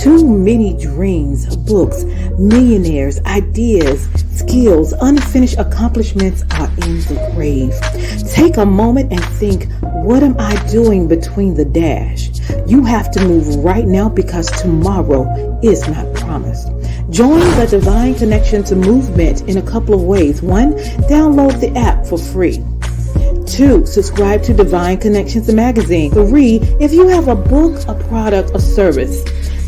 Too many dreams, books, millionaires, ideas, skills, unfinished accomplishments are in the grave. Take a moment and think, what am I doing between the dash? You have to move right now because tomorrow is not promised. Join the Divine Connections movement in a couple of ways. 1, download the app for free. 2, subscribe to Divine Connections magazine. 3, if you have a book, a product, a service,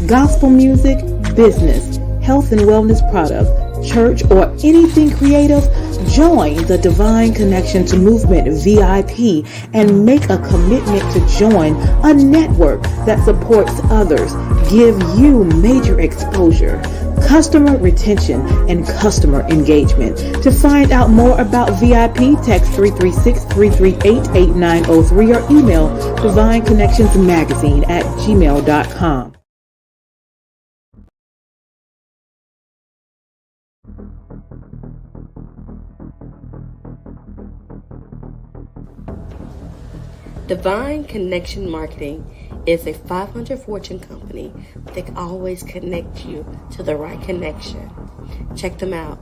gospel music, business, health and wellness product, church, or anything creative, join the Divine Connections Movement VIP and make a commitment to join a network that supports others, give you major exposure, customer retention, and customer engagement. To find out more about VIP, text 336-338-8903 or email divineconnectionsmagazine@gmail.com. Divine Connection Marketing is a 500 Fortune company that can always connect you to the right connection. Check them out.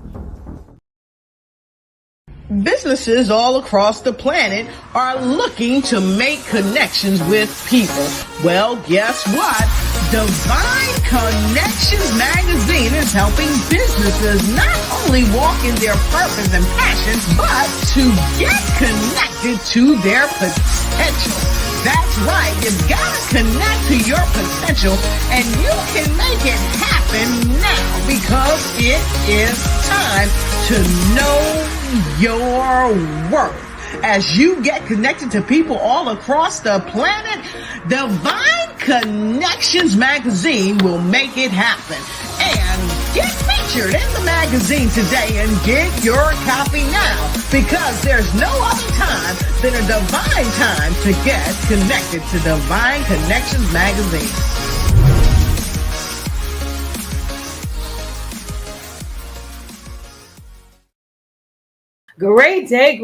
Businesses all across the planet are looking to make connections with people. Well, guess what? Divine Connections Magazine is helping businesses not only walk in their purpose and passions, but to get connected to their potential. That's right. You've got to connect to your potential, and you can make it happen now because it is time to know your worth. As you get connected to people all across the planet, Divine Connections Magazine will make it happen. And get featured in the magazine today and get your copy now, because there's no other time than a divine time to get connected to Divine Connections Magazine. Great day,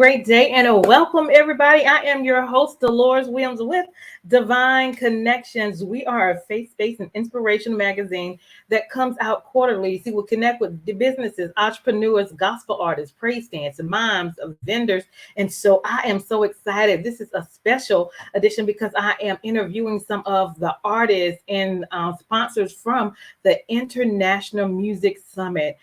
and welcome everybody. I am your host, Deloris Williams with Divine Connections. We are a faith-based and inspiration magazine that comes out quarterly. So we'll connect with the businesses, entrepreneurs, gospel artists, praise dancers, moms, vendors. And so I am so excited. This is a special edition because I am interviewing some of the artists and sponsors from the International Music Summit,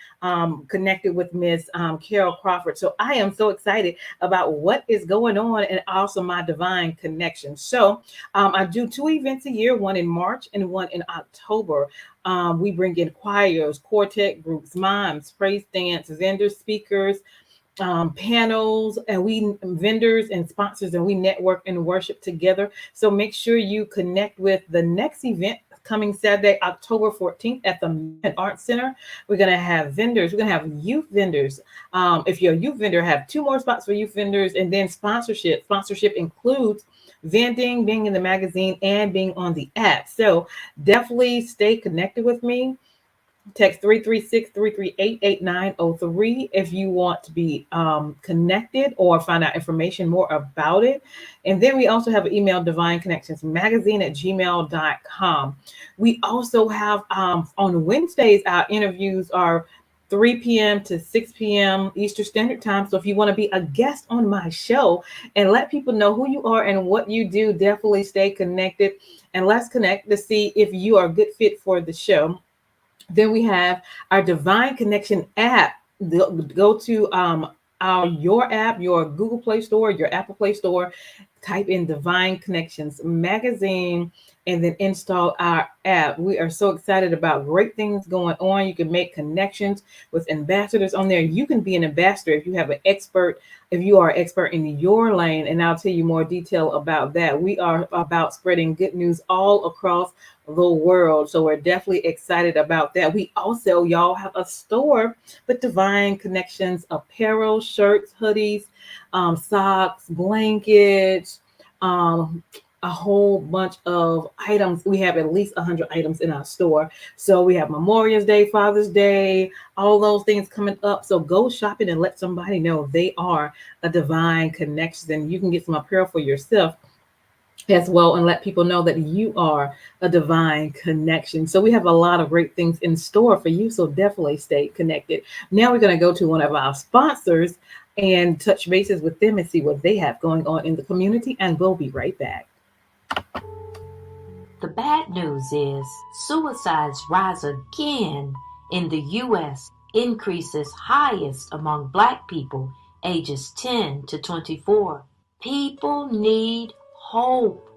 connected with Miss Carol Crawford. So I am so excited about what is going on and also my Divine Connection. So I do 2 events a year, one in March and one in October. We bring in choirs, quartet groups, mimes, praise dance, vendors, speakers, panels, and we vendors and sponsors, and we network and worship together. So make sure you connect with the next event coming Saturday, October 14th at the Arts Center. We're going to have vendors. We're going to have youth vendors. If you're a youth vendor, have 2 more spots for youth vendors, and then sponsorship. Sponsorship includes vending, being in the magazine, and being on the app. So definitely stay connected with me. Text 336-338-8903 if you want to be connected or find out information more about it. And then we also have an email, divineconnectionsmagazine@gmail.com. We also have on Wednesdays, our interviews are 3 p.m. to 6 p.m. Eastern Standard Time. So if you want to be a guest on my show and let people know who you are and what you do, definitely stay connected. And let's connect to see if you are a good fit for the show. Then we have our Divine Connection app. Go to your app, your Google Play Store, your Apple Play Store, type in Divine Connections Magazine, and then install our app. We are so excited about great things going on. You can make connections with ambassadors on there. You can be an ambassador if you have an expert, if you are an expert in your lane, and I'll tell you more detail about that. We are about spreading good news all across the world. So we're definitely excited about that. We also, y'all, have a store with Divine Connections apparel, shirts, hoodies, socks, blankets, a whole bunch of items. We have at least 100 items in our store. So we have Memorial Day, Father's Day, all those things coming up. So go shopping and let somebody know they are a Divine Connection, and you can get some apparel for yourself. as well, and let people know that you are a divine connection. So we have a lot of great things in store for you. So definitely stay connected. Now we're going to go to one of our sponsors and touch bases with them and see what they have going on in the community. And we'll be right back. The bad news is suicides rise again in the U.S., increases highest among Black people ages 10 to 24. People need hope.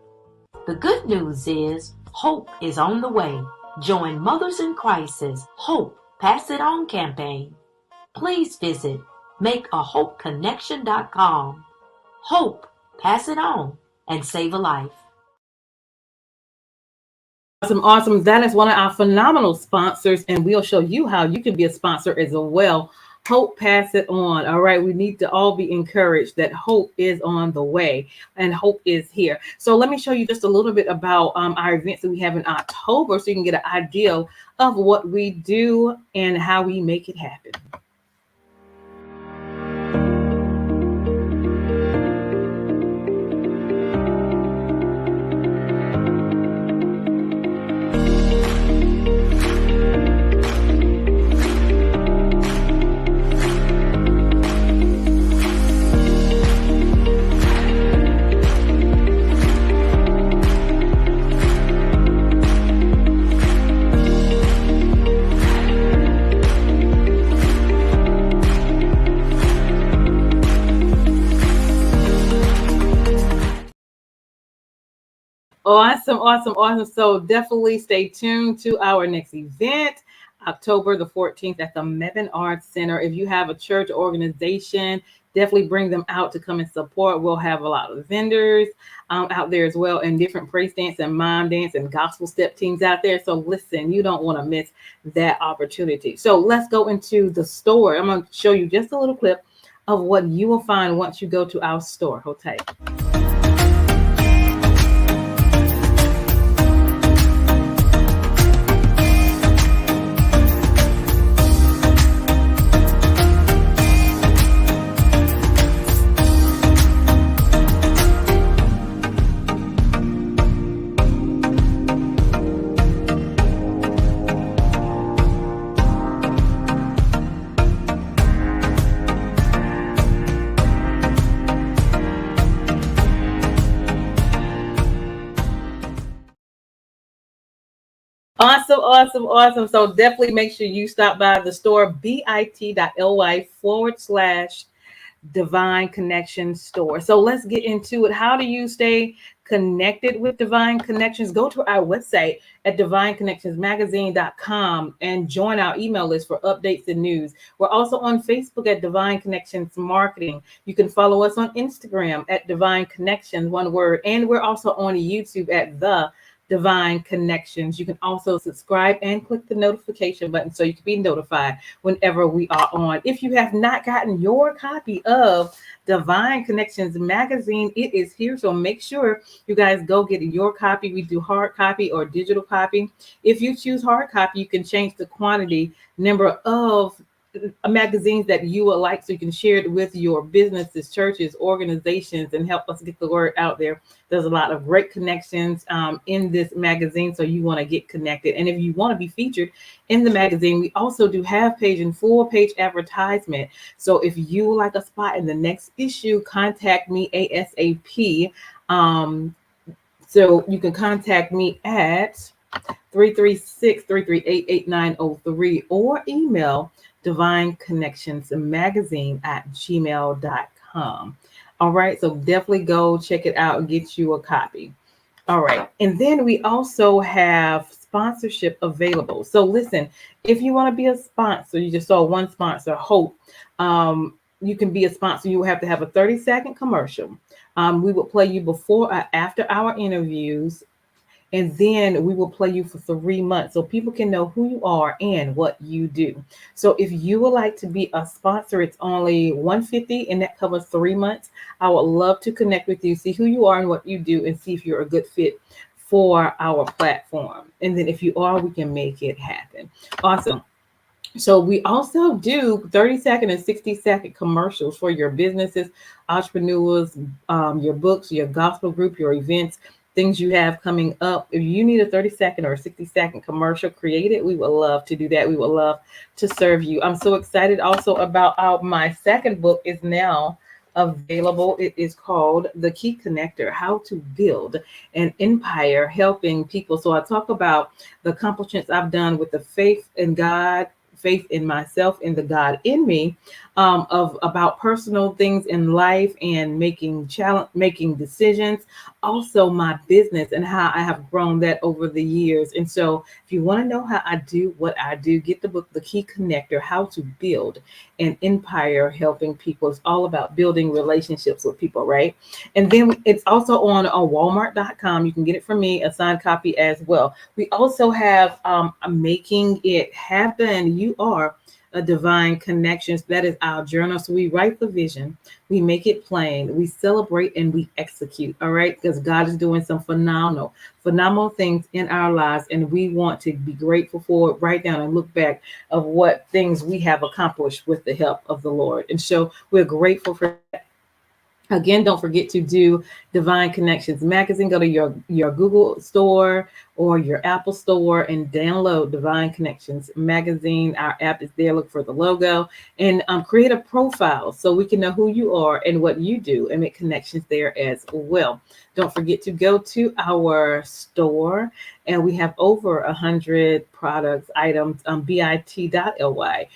The good news is hope is on the way. Join Mothers in Crisis Hope Pass It On campaign. Please visit makeahopeconnection.com. Hope, pass it on, and save a life. Awesome, awesome. That is one of our phenomenal sponsors, and we'll show you how you can be a sponsor as well. Hope, pass it on. All right, we need to all be encouraged that hope is on the way and hope is here. So let me show you just a little bit about our events that we have in October, so you can get an idea of what we do and how we make it happen. Awesome, awesome, awesome. So definitely stay tuned to our next event, October the 14th at the Mebane Arts Center. If you have a church organization, definitely bring them out to come and support. We'll have a lot of vendors out there as well, and different praise dance and mime dance and gospel step teams out there. So listen, you don't want to miss that opportunity. So let's go into the store. I'm going to show you just a little clip of what you will find once you go to our store. Hold tight. Awesome, awesome, awesome. So definitely make sure you stop by the store, bit.ly/Divine Connection Store. So let's get into it. How do you stay connected with Divine Connections? Go to our website at divineconnectionsmagazine.com and join our email list for updates and news. We're also on Facebook at Divine Connections Marketing. You can follow us on Instagram at Divine Connections, one word. And we're also on YouTube at The Divine Connections. You can also subscribe and click the notification button so you can be notified whenever we are on. If you have not gotten your copy of Divine Connections magazine, it is here. So make sure you guys go get your copy. We do hard copy or digital copy. If you choose hard copy, you can change the quantity number of magazines that you would like, so you can share it with your businesses, churches, organizations, and help us get the word out there. There's a lot of great connections in this magazine, so you want to get connected. And if you want to be featured in the magazine, we also do half page and full page advertisement. So if you would like a spot in the next issue, contact me ASAP. So you can contact me at 336-338-8903 or email divineconnectionsmagazine@gmail.com. All right, so definitely go check it out and get you a copy. All right, and then we also have sponsorship available. So listen, if you want to be a sponsor, you just saw one sponsor, Hope. You can be a sponsor. You will have to have a 30-second commercial. We will play you before or after our interviews, and then we will play you for 3 months so people can know who you are and what you do. So if you would like to be a sponsor, it's only $150 and that covers 3 months. I would love to connect with you, see who you are and what you do, and see if you're a good fit for our platform. And then if you are, we can make it happen. Awesome. So we also do 30-second and 60-second commercials for your businesses, entrepreneurs, your books, your gospel group, your events, things you have coming up. If you need a 30-second or 60-second commercial created, we would love to do that. We would love to serve you. I'm so excited also about my second book is now available. It is called The Key Connector: How to Build an Empire Helping People. So I talk about the accomplishments I've done with the faith in God, faith in myself, in the God in me, of about personal things in life and making decisions. Also, my business and how I have grown that over the years. And so, if you want to know how I do what I do, get the book, The Key Connector: How to Build an Empire Helping People. It's all about building relationships with people, right? And then it's also on Walmart.com. You can get it from me, a signed copy as well. We also have Making It Happen. You are a divine connections. That is our journal. So we write the vision, we make it plain, we celebrate, and we execute. All right, because God is doing some phenomenal things in our lives, and we want to be grateful for it. Write down and look back of what things we have accomplished with the help of the Lord, and so we're grateful for that. Again, don't forget to do Divine Connections magazine. Go to your Google store or your Apple store and download Divine Connections magazine. Our app is there. Look for the logo and create a profile so we can know who you are and what you do and make connections there as well. Don't forget to go to our store, and we have over 100 products, items, bit.ly/Divine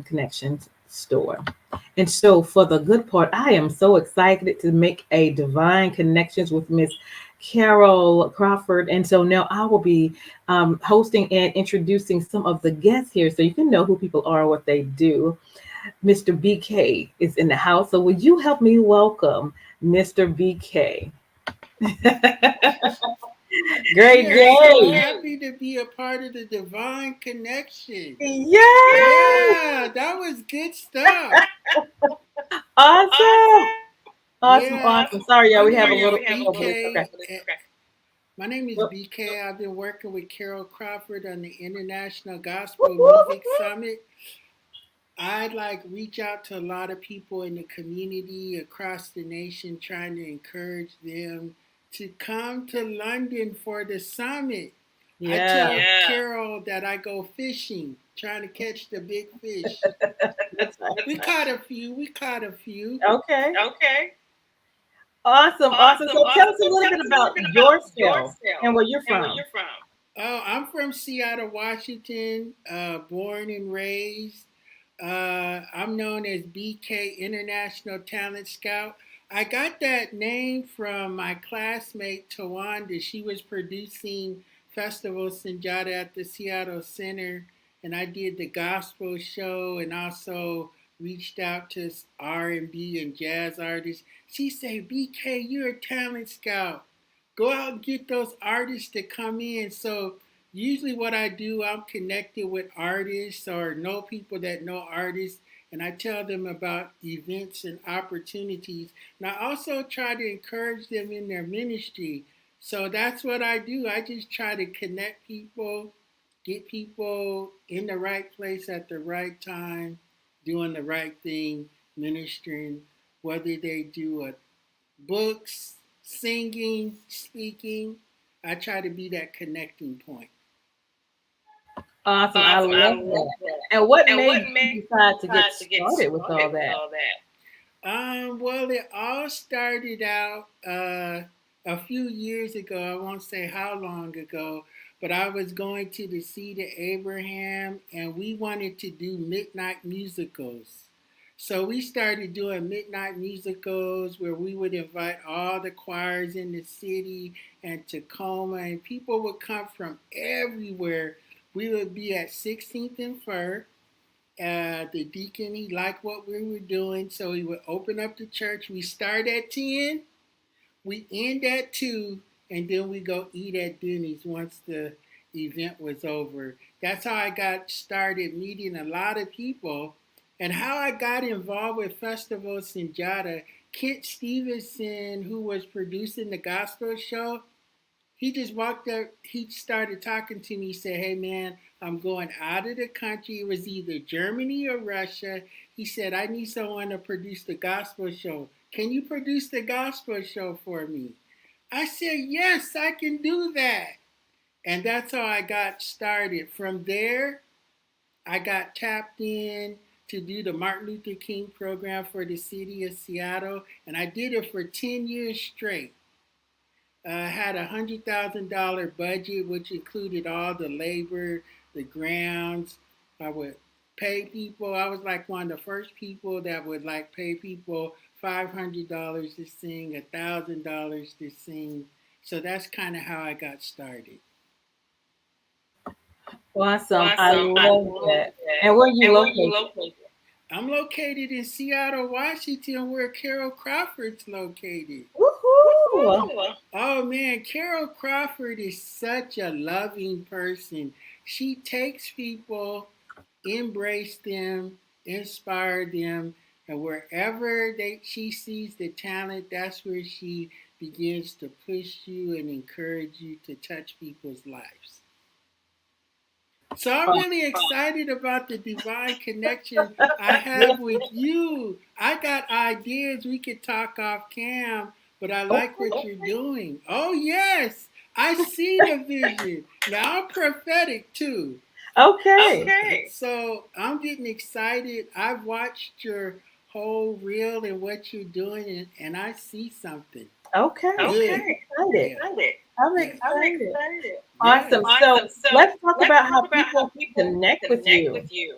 Connections store. And so, for the good part, I am so excited to make a divine connections with Miss Carol Crawford. And so now I will be hosting and introducing some of the guests here so you can know who people are and what they do. Mr. BK is in the house. So, would you help me welcome Mr. BK? We Great are so day. happy to be a part of the Divine Connections. Yay! Yeah, that was good stuff. Awesome. Awesome. Yeah, Awesome. Sorry, y'all. my We name have a is little echo, but it's okay. BK. My name is BK. I've been working with Carol Crawford on the International Gospel Music Summit. I like reach out to a lot of people in the community across the nation, trying to encourage them to come to London for the summit. I Yeah. told Carol that I go fishing, trying to catch the big fish. That's right. We caught a few. We caught a few. Okay. Awesome. Awesome. So tell us a little bit about yourself and where you're from. Oh, I'm from Seattle, Washington, born and raised. I'm known as BK International Talent Scout. I got that name from my classmate Tawanda. She was producing Festival Sinjata at the Seattle Center, and I did the gospel show and also reached out to R&B and jazz artists. She said, "BK, you're a talent scout. Go out and get those artists to come in." So usually what I do, I'm connected with artists or know people that know artists, and I tell them about events and opportunities. And I also try to encourage them in their ministry. So that's what I do. I just try to connect people, get people in the right place at the right time, doing the right thing, ministering, whether they do books, singing, speaking. I try to be that connecting point. Awesome. I love that. And what made you decide to get started with all that? Well, it all started out a few years ago. I won't say how long ago, but I was going to the Seed of Abraham, and we wanted to do midnight musicals. So we started doing midnight musicals where we would invite all the choirs in the city and Tacoma, and people would come from everywhere. We would be at 16th and Fir. The deacon, he liked what we were doing, so he would open up the church. We start at 10, we end at 2, and then we go eat at Denny's once the event was over. That's how I got started meeting a lot of people. And how I got involved with Festival Sinjata, Kent Stevenson, who was producing the gospel show, He just walked up, he started talking to me. He said, "Hey man, I'm going out of the country." It was either Germany or Russia. He said, "I need someone to produce the gospel show. Can you produce the gospel show for me?" I said, "Yes, I can do that." And that's how I got started. From there, I got tapped in to do the Martin Luther King program for the city of Seattle, and I did it for 10 years straight. I had $100,000 budget, which included all the labor, the grounds. I would pay people. I was like one of the first people that would like pay people $500 to sing, $1,000 to sing. So that's kind of how I got started. Awesome. I Awesome. I love love that. that. And where are you And where you located? located? I'm located in Seattle, Washington, where Carol Crawford's located. Woohoo! Woohoo! Oh man, Carol Crawford is such a loving person. She takes people, embrace them, inspire them, and wherever she sees the talent, that's where she begins to push you and encourage you to touch people's lives. So I'm really excited about the divine connection I have with you. I got ideas. We could talk off cam, but I like what you're doing. Oh yes, I see the vision. Now I'm prophetic too. Okay. Okay. So I'm getting excited. I've watched your whole reel and what you're doing, and I see something. Okay. Good. I'm excited. Yeah. I'm Yeah. excited. Yeah. Awesome. So let's talk about how people connect with you.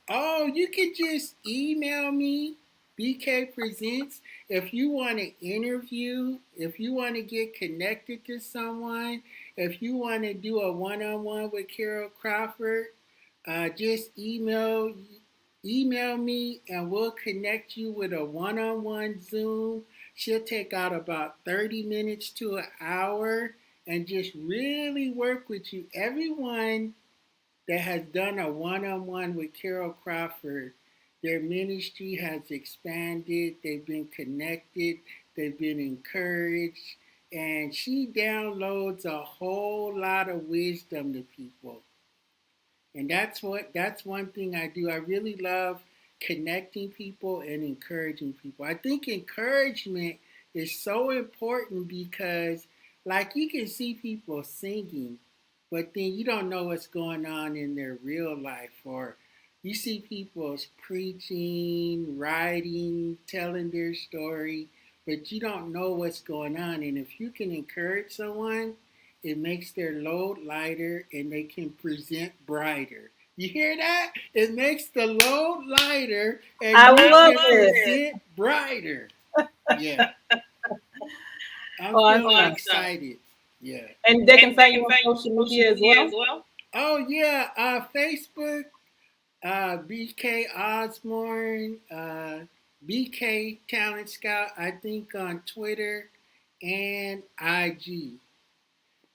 Oh, you can just email me, BK Presents. If you want to interview, if you want to get connected to someone, if you want to do a one-on-one with Carol Crawford, just email me and we'll connect you with a one-on-one Zoom. She'll take out about 30 minutes to an hour and just really work with you. Everyone that has done a one-on-one with Carol Crawford, their ministry has expanded, they've been connected, they've been encouraged, and she downloads a whole lot of wisdom to people. And that's one thing I do. I really love connecting people and encouraging people. I think encouragement is so important because like you can see people singing, but then you don't know what's going on in their real life, or you see people preaching, writing, telling their story, but you don't know what's going on. And if you can encourage someone, it makes their load lighter and they can present brighter. You hear that? It makes the load lighter and I you love can it. present brighter. Yeah. I'm feeling Awesome. excited. Yeah. And they can find you on social media as well. Oh yeah, Facebook, BK Osborne, BK Talent Scout. I think on Twitter and IG.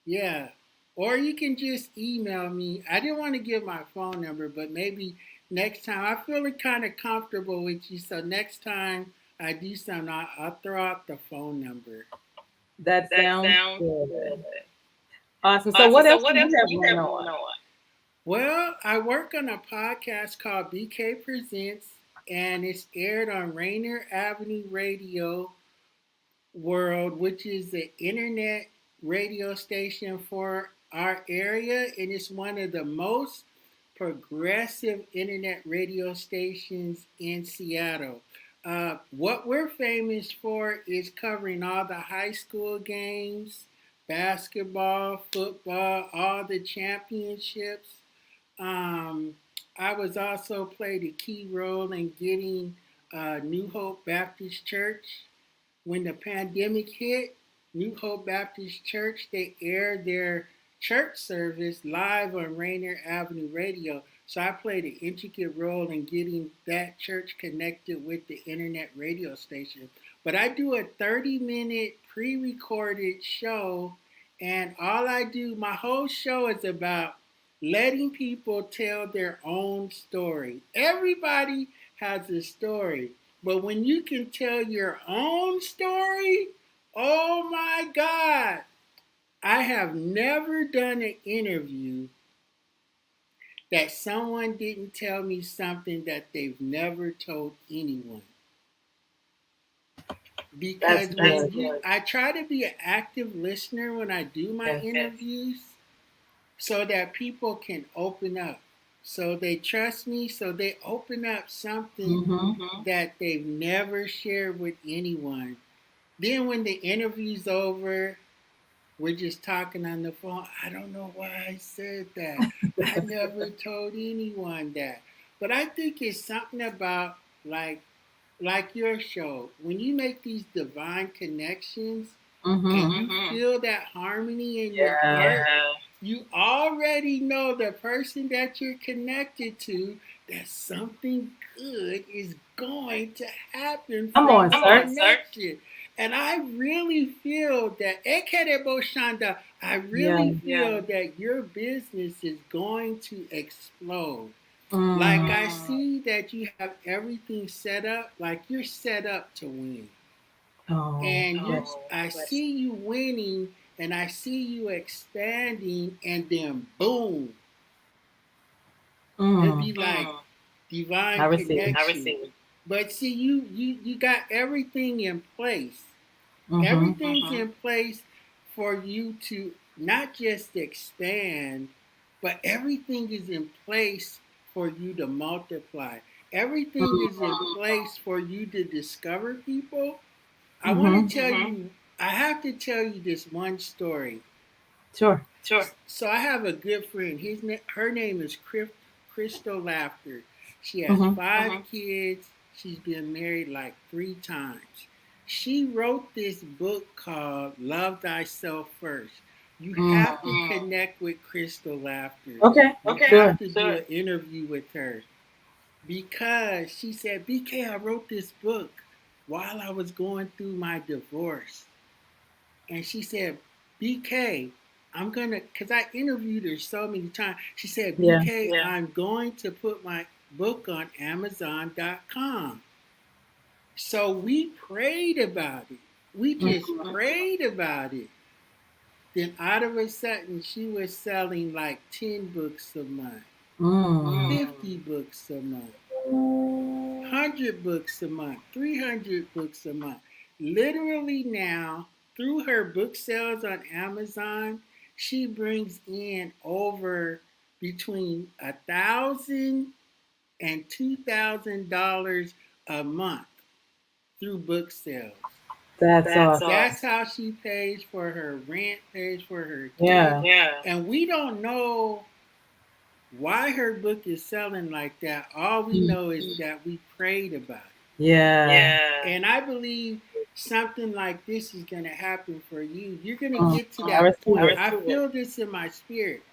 Yeah. Or you can just email me. I didn't want to give my phone number, but maybe next time. I'm feeling kind of comfortable with you. So next time I do something, I'll throw out the phone number. That sounds good. good. Awesome. So what else do you have going on? Well, I work on a podcast called BK Presents, and it's aired on Rainier Avenue Radio World, which is the internet radio station for our area, and it's one of the most progressive internet radio stations in Seattle. What we're famous for is covering all the high school games, basketball, football, all the championships. Um, I was also played a key role in getting New Hope Baptist Church. When the pandemic hit, New Hope Baptist Church, they aired their church service live on Rainier Avenue Radio. So I played an intricate role in getting that church connected with the internet radio station. But I do a 30-minute pre-recorded show, and all I do, my whole show is about letting people tell their own story. Everybody has a story. But when you can tell your own story, oh my God, I have never done an interview that someone didn't tell me something that they've never told anyone. Because I try to be an active listener when I do my interviews so that people can open up. So they trust me, so they open up something that they've never shared with anyone. Then when the interview's over, we're just talking on the phone. I don't know why I said that. I never told anyone that. But I think it's something about like your show. When you make these divine connections and you feel that harmony in your heart, you already know the person that you're connected to, that something good is going to happen Come from on, the sir. connection. And I really feel that, Ekerebo Shanda, I really feel that your business is going to explode. Like I see that you have everything set up, like you're set up to win. And I see you winning and I see you expanding and then boom. It'd be like divine connection. But see you got everything in place. Everything's in place for you to not just expand, but everything is in place for you to multiply. Everything is in place for you to discover people. I want to tell you, I have to tell you this one story. Sure. So I have a good friend. Her name is Crystal Laughter. She has 5 kids. She's been married like 3 times. She wrote this book called Love Thyself First. You have to connect with Crystal Laughter. Okay. You have to do an interview with her. Because she said, BK, I wrote this book while I was going through my divorce. And she said, BK, I'm going to, because I interviewed her so many times. She said, BK, I'm going to put my book on Amazon.com. So we prayed about it. We just prayed about it. Then out of a sudden, she was selling like 10 books a month, 50 books a month, 100 books a month, 300 books a month. Literally now, through her book sales on Amazon, she brings in over between $1,000 and $2,000 a month through book sales. That's awesome. That's how she pays for her rent, pays for her kids. And we don't know why her book is selling like that. All we know is that we prayed about it. And I believe something like this is going to happen for you. You're going to get to that point. I feel this in my spirit.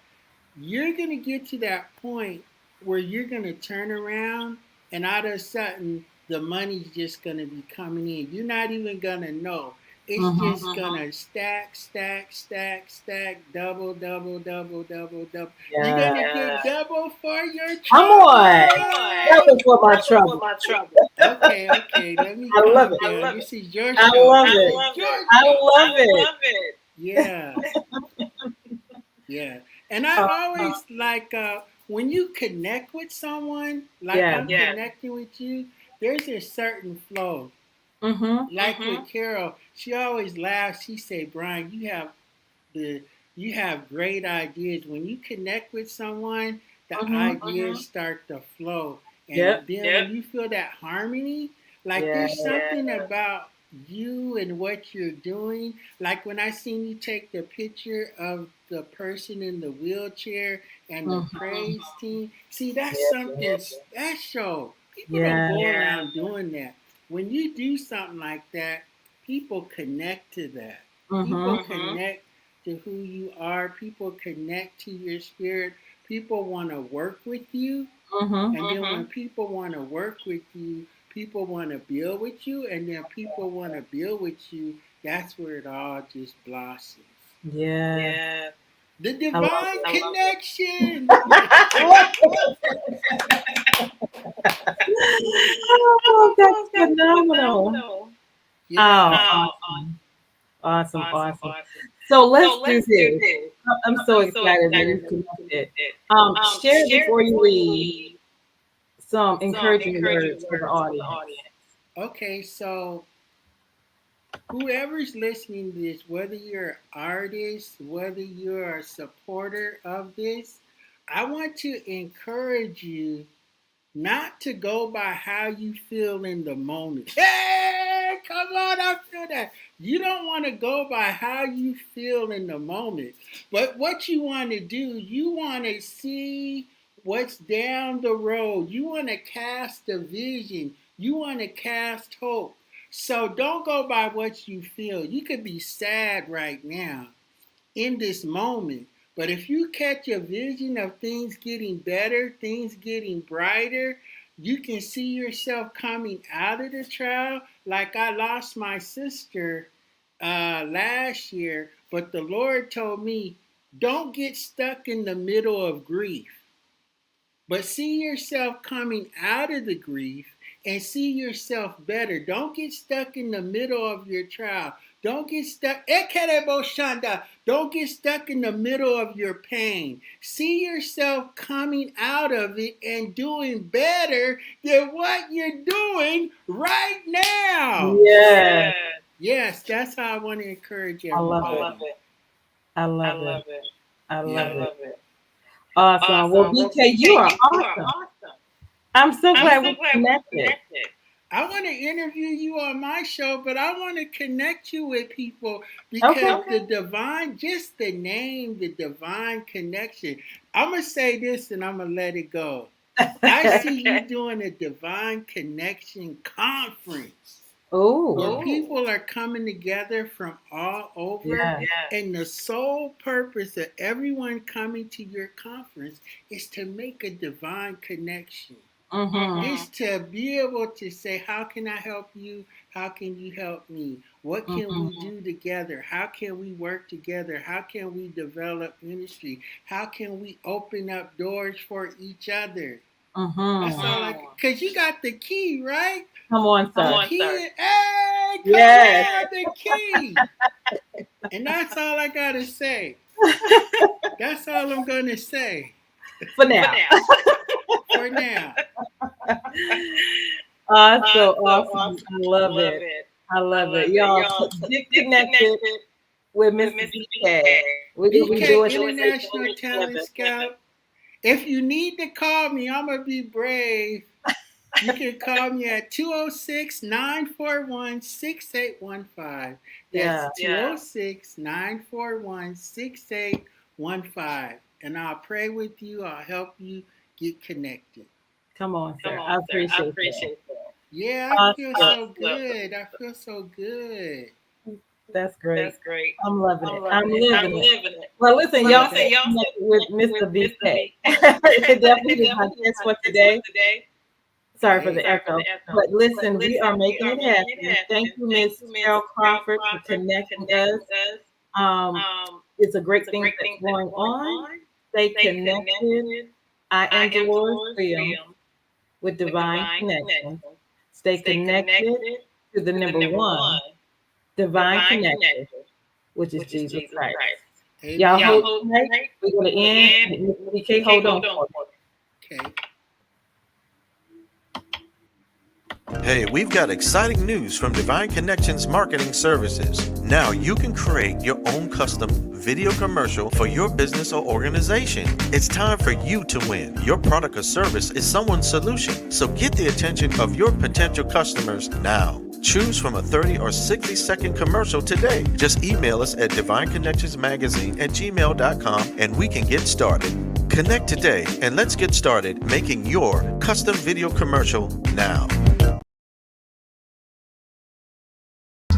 You're going to get to that point where you're going to turn around and all of a sudden the money's just going to be coming in. You're not even going to know. It's just going to stack, double. You're going to get double for your trouble. Come on. Double for my trouble. Okay. Let me calm down. This is your show. I love it. I love it. Yeah. Yeah. And I always like when you connect with someone, like I'm connecting with you, there's a certain flow. Like with Carol, she always laughs. She say, "Brian, you have great ideas. When you connect with someone, the ideas start to flow. And then when you feel that harmony, like there's something about you and what you're doing. Like when I seen you take the picture of the person in the wheelchair and the praise team. See, that's something special. People don't go around doing that. When you do something like that, people connect to that. People connect to who you are. People connect to your spirit. People want to work with you. And then when people want to work with you, people want to build with you. And then people want to build with you. That's where it all just blossoms. Yeah. The divine connection. Oh, that's phenomenal. Yeah. Oh, awesome. So let's do this. I'm so excited that we connected. Share before you leave some encouraging words for the audience. Okay, so whoever's listening to this, whether you're an artist, whether you're a supporter of this, I want to encourage you not to go by how you feel in the moment. Hey, come on, I feel that. You don't want to go by how you feel in the moment. But what you want to do, you want to see what's down the road. You want to cast a vision. You want to cast hope. So don't go by what you feel. You could be sad right now in this moment. But if you catch a vision of things getting better, things getting brighter, you can see yourself coming out of the trial. Like I lost my sister last year, but the Lord told me, don't get stuck in the middle of grief, but see yourself coming out of the grief and see yourself better. Don't get stuck in the middle of your trial. Don't get stuck. Don't get stuck in the middle of your pain. See yourself coming out of it and doing better than what you're doing right now. Yeah. Yes, that's how I want to encourage everybody. I love it. Awesome. Well, BK, you are awesome. I'm so glad we connected. I want to interview you on my show, but I want to connect you with people because the divine, just the name, the divine connection. I'm going to say this and I'm going to let it go. I see you doing a divine connection conference. Where people are coming together from all over. And the sole purpose of everyone coming to your conference is to make a divine connection. Is to be able to say, how can I help you? How can you help me? What can we do together? How can we work together? How can we develop ministry? How can we open up doors for each other? That's all because you got the key, right? Come on, sir. The key, hey, come on, the key. And that's all I got to say. That's all I'm going to say. For now. For now. Awesome. I love it. Y'all get connected with Mr. BK. BK International Talent Scout. If you need to call me, I'm going to be brave. You can call me at 206-941-6815. That's 206-941-6815. And I'll pray with you. I'll help you get connected. Come on, sir. I appreciate that. Yeah, I feel so good. I feel so good. That's great. I'm loving it. I'm living it. Well, listen, y'all with Mr. BK. It definitely is my guest for today. Sorry for the echo. But listen, we are making it happen. Thank you, Ms. Carol Crawford, for connecting us. It's a great thing that's going on. Stay connected. I am Deloris with Divine Connections. Stay connected to the number one, Divine Connection, which is Jesus Christ. Y'all hold tight. We're going to end. BK, hold on. Okay. Hey, we've got exciting news from Divine Connections Marketing Services. Now you can create your own custom video commercial for your business or organization. It's time for you to win. Your product or service is someone's solution. So get the attention of your potential customers now. Choose from a 30 or 60-second commercial today. Just email us at divineconnectionsmagazine@gmail.com and we can get started. Connect today and let's get started making your custom video commercial now.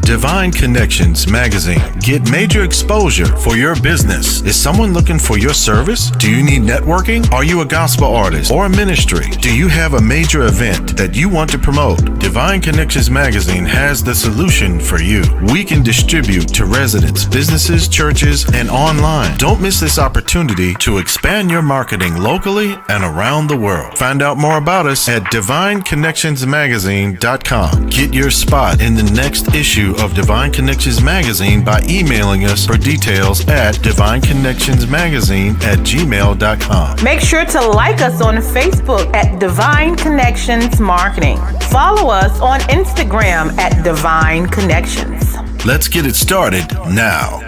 Divine Connections Magazine. Get major exposure for your business. Is someone looking for your service? Do you need networking? Are you a gospel artist or a ministry? Do you have a major event that you want to promote? Divine Connections Magazine has the solution for you. We can distribute to residents, businesses, churches, and online. Don't miss this opportunity to expand your marketing locally and around the world. Find out more about us at divineconnectionsmagazine.com. Get your spot in the next issue of Divine Connections Magazine by emailing us for details at divineconnectionsmagazine@gmail.com. Make sure to like us on Facebook at Divine Connections Marketing. Follow us on Instagram at Divine Connections. Let's get it started now.